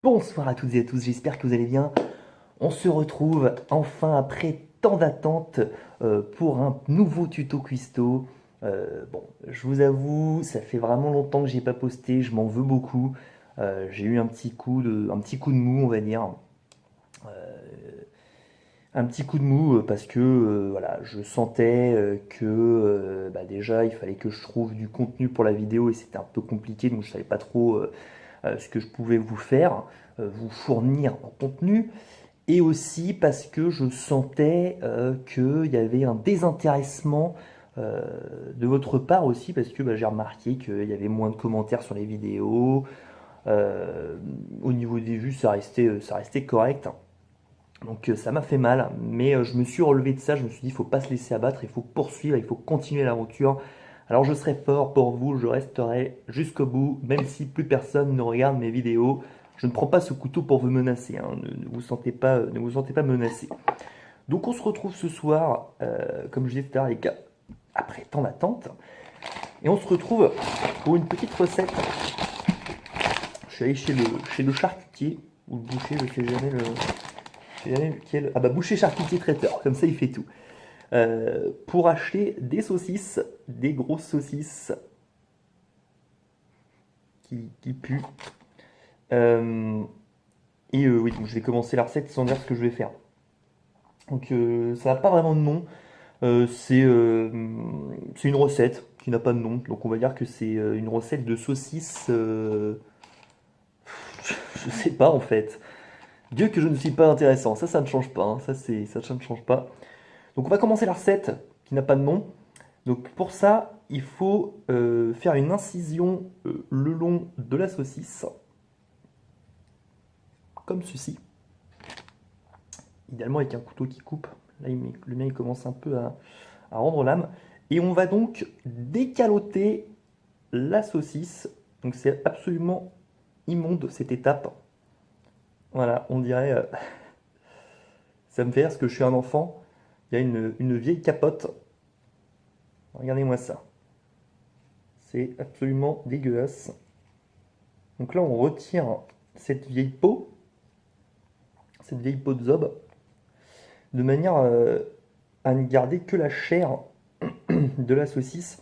Bonsoir à toutes et à tous, j'espère que vous allez bien. On se retrouve enfin après tant d'attente pour un nouveau tuto cuistot. Bon, je vous avoue, ça fait vraiment longtemps que j'ai pas posté, je m'en veux beaucoup. J'ai eu un petit coup de mou, on va dire. Un petit coup de mou parce que voilà, je sentais que déjà il fallait que je trouve du contenu pour la vidéo et c'était un peu compliqué, donc je savais pas trop ce que je pouvais vous faire, vous fournir en contenu, et aussi parce que je sentais qu'il y avait un désintéressement euh, de votre part aussi, parce que j'ai remarqué qu'il y avait moins de commentaires sur les vidéos, au niveau des vues ça restait correct, donc ça m'a fait mal, mais je me suis relevé de ça, je me suis dit il faut pas se laisser abattre, il faut poursuivre, il faut continuer l'aventure. Alors je serai fort pour vous, je resterai jusqu'au bout, même si plus personne ne regarde mes vidéos. Je ne prends pas ce couteau pour vous menacer, hein, ne vous sentez pas menacé. Donc on se retrouve ce soir, comme je disais tout à l'heure les gars, après tant d'attente, et on se retrouve pour une petite recette. Je suis allé chez le charcutier, ou le boucher, je sais jamais je sais jamais lequel. Ah bah boucher charcutier traiteur, comme ça il fait tout. Pour acheter des saucisses, des grosses saucisses qui puent. Euh, oui, donc je vais commencer la recette sans dire ce que je vais faire. Donc ça n'a pas vraiment de nom. C'est une recette qui n'a pas de nom. Donc on va dire que c'est une recette de saucisses. Je sais pas en fait. Dieu que je ne suis pas intéressant. Ça ne change pas, hein. Ça ne change pas. Donc on va commencer la recette qui n'a pas de nom. Donc pour ça, il faut faire une incision le long de la saucisse, comme ceci. Idéalement avec un couteau qui coupe. Là, le mien il commence un peu à rendre l'âme. Et on va donc décaloter la saucisse. Donc c'est absolument immonde cette étape. Voilà, on dirait... ça me fait rire parce que je suis un enfant. Il y a une vieille capote. Regardez-moi ça. C'est absolument dégueulasse. Donc là, on retire cette vieille peau de zob, de manière à ne garder que la chair de la saucisse.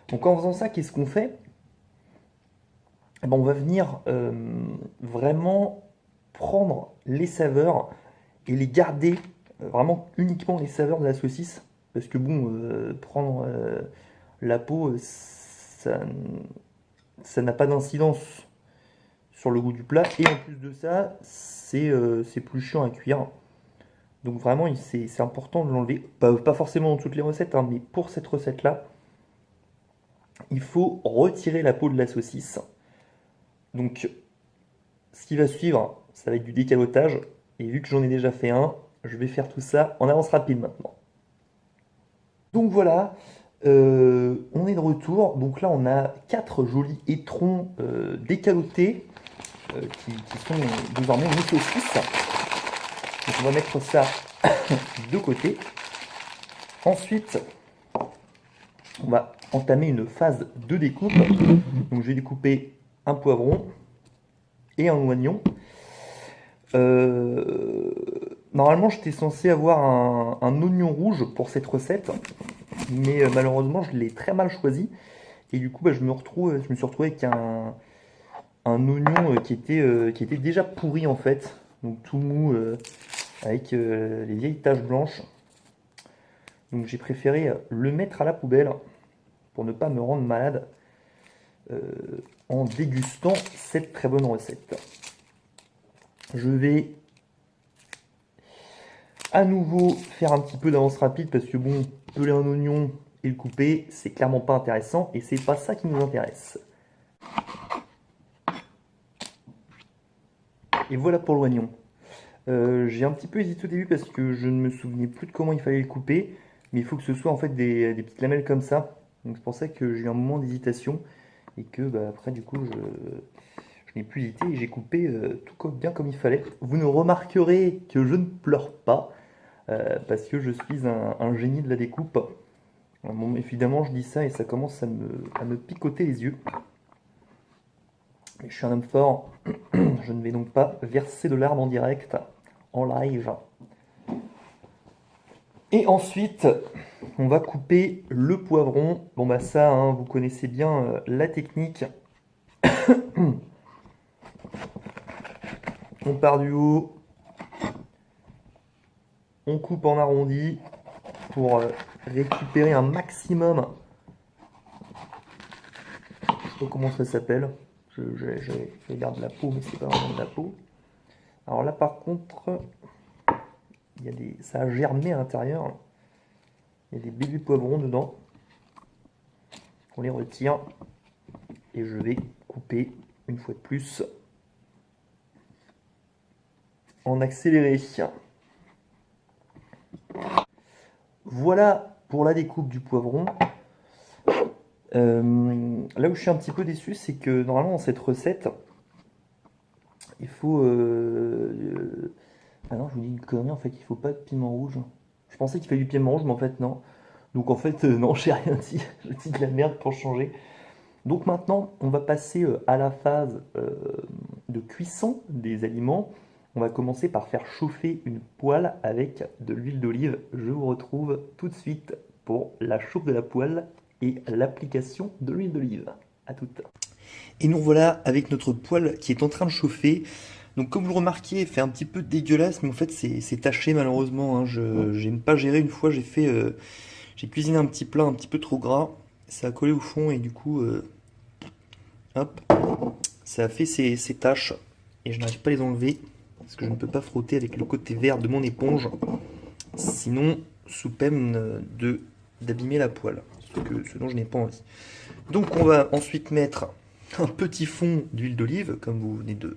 Donc en faisant ça, qu'est-ce qu'on fait? Eh ben, on va venir vraiment prendre les saveurs et les garder, vraiment uniquement les saveurs de la saucisse. Parce que bon, prendre la peau, ça n'a pas d'incidence sur le goût du plat. Et en plus de ça, c'est plus chiant à cuire. Donc vraiment, c'est important de l'enlever. Pas forcément dans toutes les recettes, hein, mais pour cette recette-là, il faut retirer la peau de la saucisse. Donc, ce qui va suivre, ça va être du décalotage. Et vu que j'en ai déjà fait un, je vais faire tout ça en avance rapide maintenant. Donc voilà, on est de retour. Donc là, on a 4 jolis étrons décalotés qui sont désormais nos saucisses. Donc on va mettre ça de côté. Ensuite, on va entamer une phase de découpe. Donc je vais découper un poivron et un oignon. Normalement, j'étais censé avoir un oignon rouge pour cette recette, mais malheureusement, je l'ai très mal choisi. Et du coup, je me suis retrouvé avec un oignon qui était déjà pourri en fait. Donc tout mou, avec les vieilles taches blanches. Donc j'ai préféré le mettre à la poubelle pour ne pas me rendre malade en dégustant cette très bonne recette. Je vais à nouveau faire un petit peu d'avance rapide parce que bon, peler un oignon et le couper, c'est clairement pas intéressant et c'est pas ça qui nous intéresse. Et voilà pour l'oignon. J'ai un petit peu hésité au début parce que je ne me souvenais plus de comment il fallait le couper, mais il faut que ce soit en fait des petites lamelles comme ça. Donc c'est pour ça que j'ai eu un moment d'hésitation et que après du coup je n'ai plus hésité et j'ai coupé tout bien comme il fallait. Vous ne remarquerez que je ne pleure pas parce que je suis un génie de la découpe. Bon, évidemment je dis ça et ça commence à me picoter les yeux. Mais je suis un homme fort, je ne vais donc pas verser de larmes en direct, en live. Et ensuite, on va couper le poivron. Bon bah ça, hein, vous connaissez bien la technique. On part du haut, on coupe en arrondi pour récupérer un maximum. Je sais pas comment ça s'appelle. Je garde la peau, mais c'est pas vraiment de la peau. Alors là, par contre, ça a germé à l'intérieur. Il y a des bébés poivrons dedans. On les retire et je vais couper une fois de plus en accéléré. Voilà pour la découpe du poivron. Là où je suis un petit peu déçu, c'est que normalement dans cette recette, il faut... Ah non, je vous dis une connerie, en fait, il faut pas de piment rouge. Je pensais qu'il fallait du piment rouge, mais en fait non. Donc en fait, non, j'ai rien dit. Je dis de la merde pour changer. Donc maintenant, on va passer à la phase de cuisson des aliments. On va commencer par faire chauffer une poêle avec de l'huile d'olive. Je vous retrouve tout de suite pour la chauffe de la poêle et l'application de l'huile d'olive. À toutes. Et nous voilà avec notre poêle qui est en train de chauffer. Donc comme vous le remarquez, elle fait un petit peu dégueulasse, mais en fait c'est taché malheureusement, hein. J'ai pas géré une fois, j'ai cuisiné un petit plat un petit peu trop gras, ça a collé au fond et du coup, hop, ça a fait ces taches et je n'arrive pas à les enlever parce que je ne peux pas frotter avec le côté vert de mon éponge, sinon sous peine d'abîmer la poêle, ce dont je n'ai pas envie. Donc on va ensuite mettre un petit fond d'huile d'olive, comme vous venez de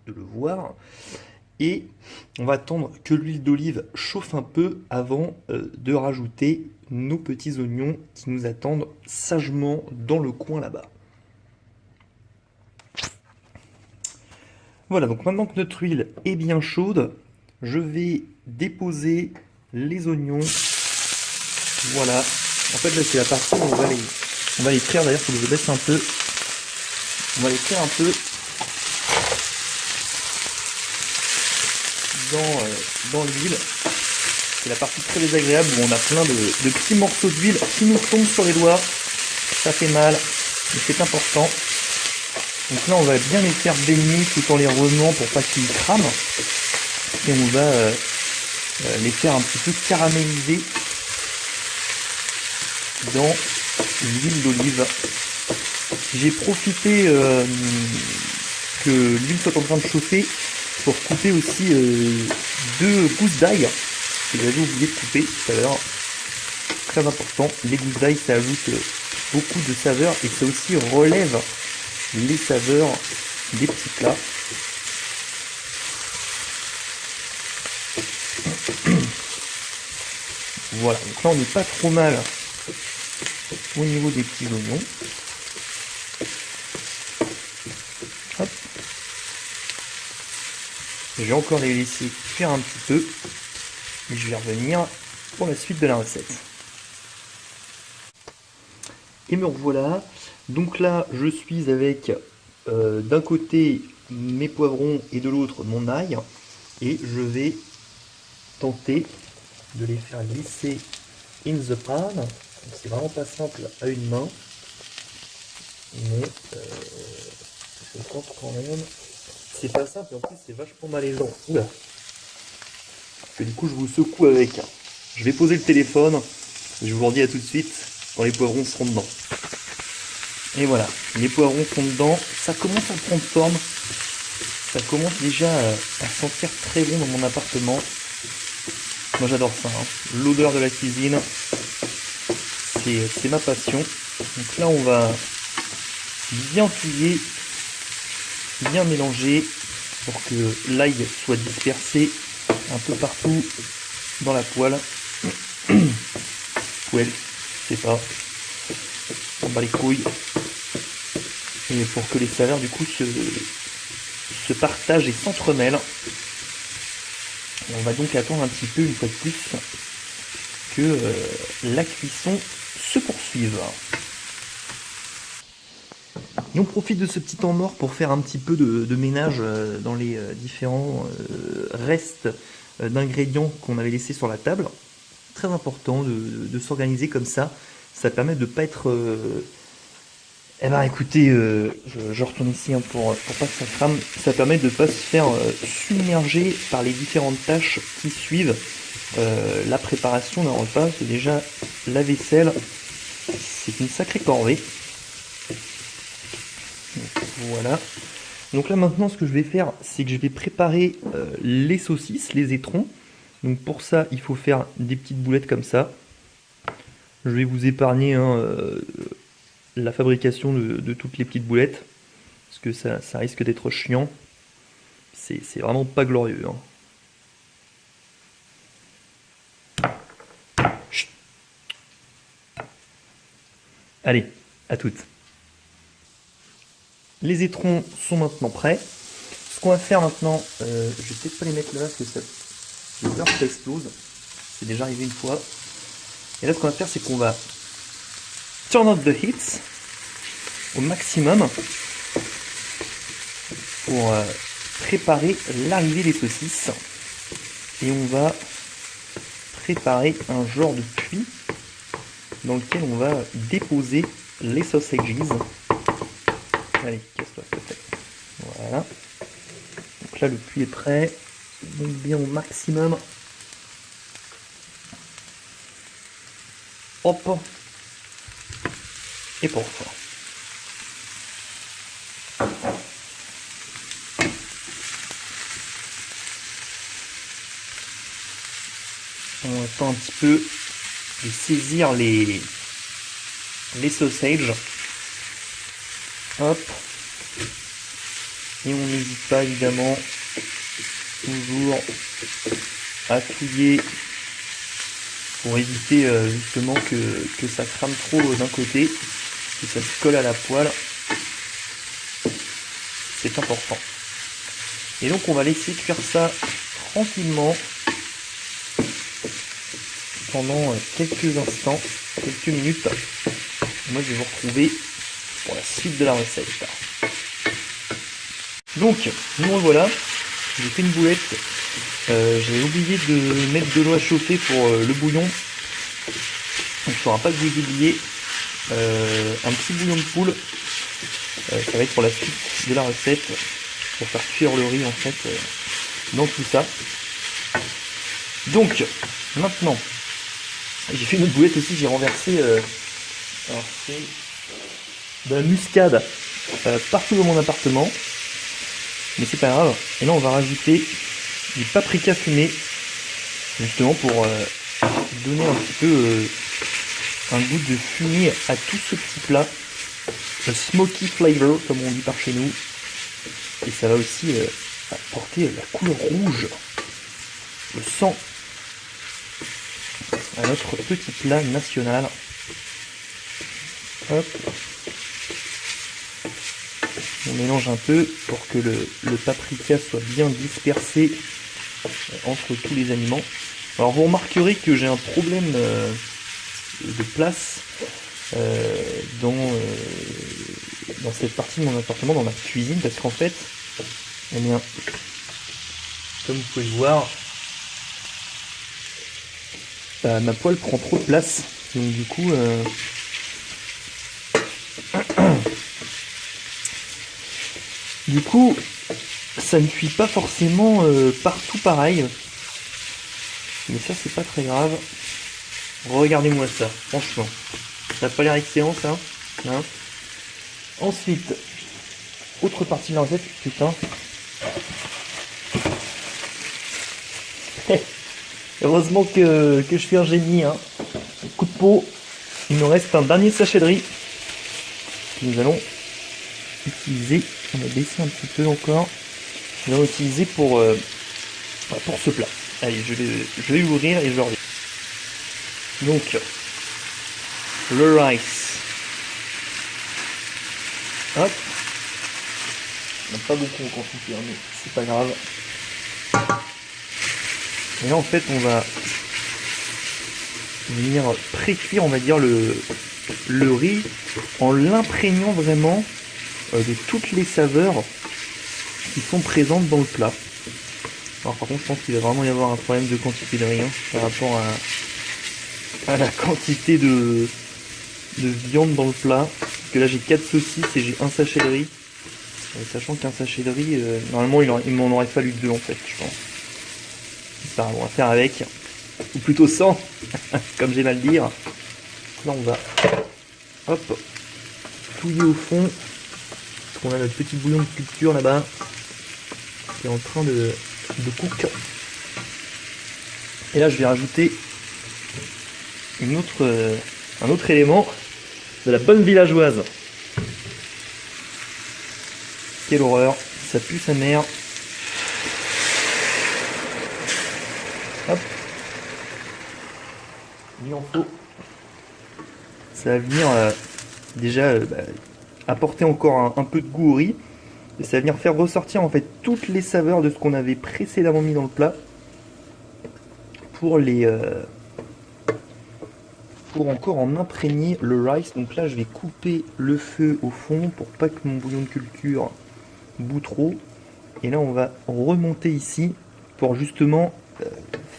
le voir, et on va attendre que l'huile d'olive chauffe un peu avant de rajouter nos petits oignons qui nous attendent sagement dans le coin là-bas. Voilà, donc maintenant que notre huile est bien chaude, je vais déposer les oignons. Voilà, en fait là c'est la partie où on va les cuire, d'ailleurs il faut que je baisse un peu. On va les cuire un peu dans l'huile. C'est la partie très désagréable où on a plein de petits morceaux d'huile qui nous tombent sur les doigts. Ça fait mal, mais c'est important. Donc là on va bien les faire baigner tout en les remuant pour pas qu'ils crament. Et on va les faire un petit peu caraméliser dans l'huile d'olive. J'ai profité que l'huile soit en train de chauffer pour couper aussi 2 gousses d'ail que j'avais oublié de couper tout à l'heure. Très important, les gousses d'ail ça ajoute beaucoup de saveur et ça aussi relève les saveurs des petits plats. Voilà, donc là on n'est pas trop mal au niveau des petits oignons. Hop. Je vais encore les laisser cuire un petit peu et je vais revenir pour la suite de la recette. Et me revoilà. Donc là je suis avec d'un côté mes poivrons et de l'autre mon ail et je vais tenter de les faire glisser in the pan. C'est vraiment pas simple à une main, mais je tente quand même. C'est pas simple et en plus c'est vachement malaisant. Oula. Parce que du coup je vous secoue avec. Je vais poser le téléphone et je vous redis à tout de suite quand les poivrons seront dedans. Et voilà, les poivrons sont dedans, ça commence à prendre forme. Ça commence déjà à sentir très bon dans mon appartement. Moi j'adore ça, hein. L'odeur de la cuisine, c'est ma passion. Donc là on va bien touiller, bien mélanger pour que l'ail soit dispersé un peu partout dans la poêle. Poêle, je sais pas. On bat les couilles. Et pour que les saveurs du coup se partagent et s'entremêlent. On va donc attendre un petit peu une fois de plus que la cuisson se poursuive. Et on profite de ce petit temps mort pour faire un petit peu de ménage dans les différents restes d'ingrédients qu'on avait laissés sur la table. Très important de s'organiser comme ça. Ça permet de ne pas être... Eh ben écoutez, je retourne ici hein, pour pas que ça crame. Ça permet de ne pas se faire submerger par les différentes tâches qui suivent la préparation d'un repas. C'est déjà la vaisselle. C'est une sacrée corvée. Donc, voilà. Donc là maintenant ce que je vais faire, c'est que je vais préparer les saucisses, les étrons. Donc pour ça, il faut faire des petites boulettes comme ça. Je vais vous épargner hein, la fabrication de toutes les petites boulettes. Parce que ça risque d'être chiant. C'est vraiment pas glorieux. Hein. Chut. Allez, à toutes. Les étrons sont maintenant prêts. Ce qu'on va faire maintenant, je vais peut-être pas les mettre là parce que j'ai peur que ça explose. C'est déjà arrivé une fois. Et là, ce qu'on va faire, c'est qu'on va turn off the heat au maximum pour préparer l'arrivée des saucisses. Et on va préparer un genre de puits dans lequel on va déposer les sausages. Allez, casse-toi, s'il te plaît. Voilà. Donc là, le puits est prêt. Donc bien au maximum. Hop. Et pour ça. On attend un petit peu de saisir les sausages. Hop. Et on n'hésite pas évidemment toujours à touiller pour éviter justement que ça crame trop d'un côté, que ça se colle à la poêle. C'est important. Et donc on va laisser cuire ça tranquillement pendant quelques instants, quelques minutes. Moi je vais vous retrouver pour la suite de la recette. Donc, nous voilà, j'ai fait une boulette. J'ai oublié de mettre de l'eau à chauffer pour le bouillon. Donc il ne faudra pas que vous oubliez un petit bouillon de poule. Ça va être pour la suite de la recette, pour faire cuire le riz en fait dans tout ça. Donc, maintenant, j'ai fait une autre boulette aussi, j'ai renversé alors c'est de la muscade partout dans mon appartement, mais c'est pas grave. Et là on va rajouter du paprika fumé justement pour donner un petit peu un goût de fumée à tout ce petit plat, le smoky flavor comme on dit par chez nous, et ça va aussi apporter la couleur rouge, le sang à notre petit plat national. Hop. On mélange un peu pour que le paprika soit bien dispersé entre tous les aliments. Alors vous remarquerez que j'ai un problème de place dans cette partie de mon appartement, dans ma cuisine, parce qu'en fait, eh bien, comme vous pouvez le voir, ma poêle prend trop de place, donc du coup ça ne cuit pas forcément partout pareil, mais ça c'est pas très grave. Regardez-moi ça, franchement, ça n'a pas l'air excellent ça, hein. Ensuite, autre partie de la recette, putain. Heureusement que je suis un génie, hein. Coup de peau, il me reste un dernier sachet de riz que nous allons utiliser. On va baisser un petit peu encore. Nous allons utiliser pour ce plat. Allez, je vais l'ouvrir et je le reviens. Donc, le rice. Hop. On n'a pas beaucoup en quantité, mais c'est pas grave. Et là, en fait, on va venir pré-cuire, on va dire, le riz en l'imprégnant vraiment de toutes les saveurs qui sont présentes dans le plat. Alors par contre, je pense qu'il va vraiment y avoir un problème de quantité de riz par rapport à la quantité de viande dans le plat. Parce que là, j'ai 4 saucisses et j'ai un sachet de riz. Sachant qu'un sachet de riz, normalement, il m'en aurait fallu 2 en fait, je pense. Ça, on va faire avec, ou plutôt sans, comme j'aime à le dire. Là, on va, hop, touiller au fond. Parce qu'on a notre petit bouillon de culture là-bas, qui est en train de cook. Et là, je vais rajouter un autre élément de la bonne villageoise. Quelle horreur, ça pue sa mère. Hop. Il en faut. Ça va venir déjà apporter encore un peu de goût au riz. Et ça va venir faire ressortir en fait toutes les saveurs de ce qu'on avait précédemment mis dans le plat. Pour encore en imprégner le rice. Donc là je vais couper le feu au fond pour pas que mon bouillon de culture bout trop. Et là on va remonter ici pour justement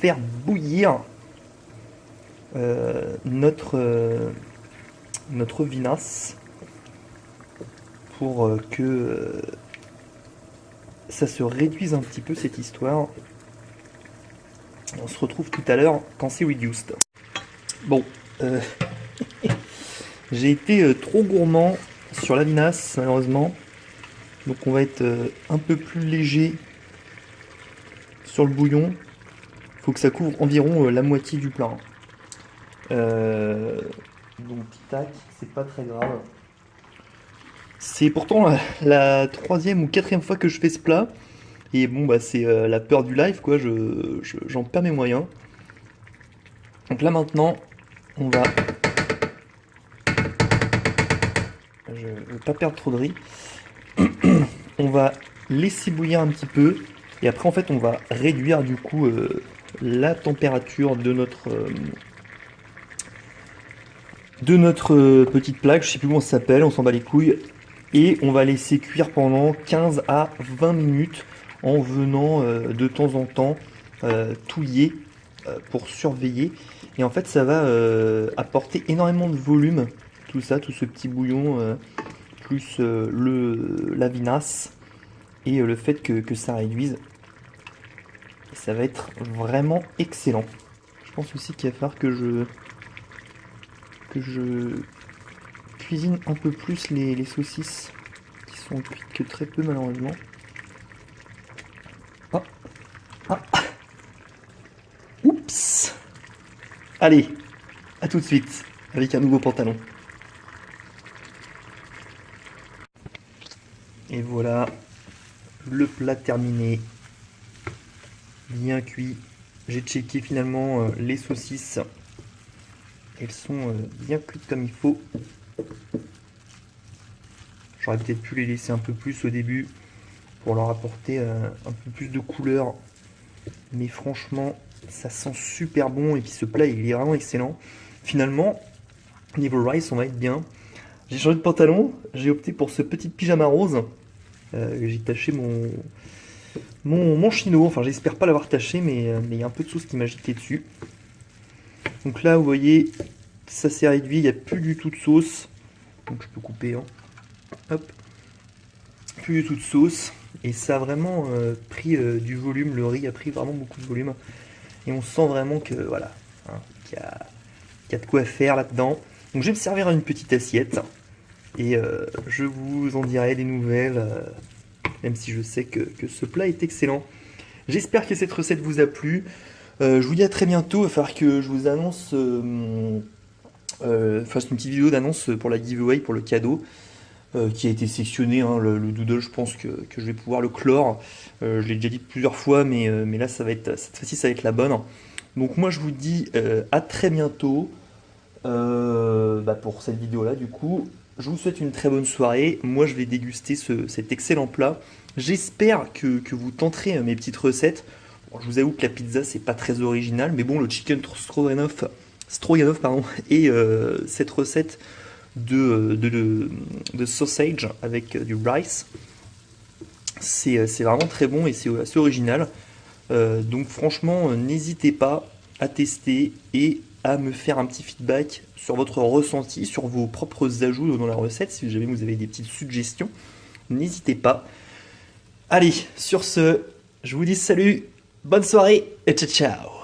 faire bouillir notre vinasse pour que ça se réduise un petit peu cette histoire. On se retrouve tout à l'heure quand c'est reduced. Bon, j'ai été trop gourmand sur la vinasse malheureusement. Donc on va être un peu plus léger sur le bouillon. Il faut que ça couvre environ la moitié du plat. Donc tac, c'est pas très grave. C'est pourtant la 3e ou 4e fois que je fais ce plat. Et bon bah c'est la peur du live quoi, j'en perds mes moyens. Donc là maintenant, on va... Je veux pas perdre trop de riz. On va laisser bouillir un petit peu. Et après en fait on va réduire du coup la température de notre petite plaque. Je sais plus comment ça s'appelle, on s'en bat les couilles. Et on va laisser cuire pendant 15 à 20 minutes en venant de temps en temps touiller pour surveiller. Et en fait ça va apporter énormément de volume, tout ça, tout ce petit bouillon, plus la vinasse et le fait que ça réduise. Et ça va être vraiment excellent. Je pense aussi qu'il va falloir que je cuisine un peu plus les saucisses qui sont cuites que très peu malheureusement. Ah. Ah. Oups. Allez, à tout de suite avec un nouveau pantalon. Et voilà, le plat terminé, bien cuit. J'ai checké finalement les saucisses, elles sont bien cuites comme il faut. J'aurais peut-être pu les laisser un peu plus au début pour leur apporter un peu plus de couleur. Mais franchement, ça sent super bon et puis ce plat il est vraiment excellent. Finalement, niveau rice, on va être bien. J'ai changé de pantalon, j'ai opté pour ce petit pyjama rose. J'ai taché mon chino, enfin j'espère pas l'avoir taché, mais il y a un peu de sauce qui m'a giclé dessus. Donc là vous voyez, ça s'est réduit, il n'y a plus du tout de sauce. Donc je peux couper, hein. Hop. Plus du tout de sauce. Et ça a vraiment pris du volume, le riz a pris vraiment beaucoup de volume. Et on sent vraiment que voilà, hein, qu'il y a de quoi faire là-dedans. Donc je vais me servir à une petite assiette. Et je vous en dirai des nouvelles, même si je sais que ce plat est excellent. J'espère que cette recette vous a plu. Je vous dis à très bientôt. Il va falloir que je vous annonce, fasse une petite vidéo d'annonce pour la giveaway, pour le cadeau, qui a été sectionné. Hein, le doodle, je pense que je vais pouvoir le clore. Je l'ai déjà dit plusieurs fois, mais là, cette fois-ci, ça va être la bonne. Donc moi, je vous dis à très bientôt pour cette vidéo-là, du coup. Je vous souhaite une très bonne soirée. Moi, je vais déguster cet excellent plat. J'espère que vous tenterez mes petites recettes. Bon, je vous avoue que la pizza, c'est pas très original. Mais bon, le chicken stroganoff et cette recette de sausage avec du rice. C'est vraiment très bon et c'est assez original. Donc franchement, n'hésitez pas à tester et à me faire un petit feedback sur votre ressenti, sur vos propres ajouts dans la recette. Si jamais vous avez des petites suggestions, n'hésitez pas. Allez, sur ce, je vous dis salut, bonne soirée et ciao ciao.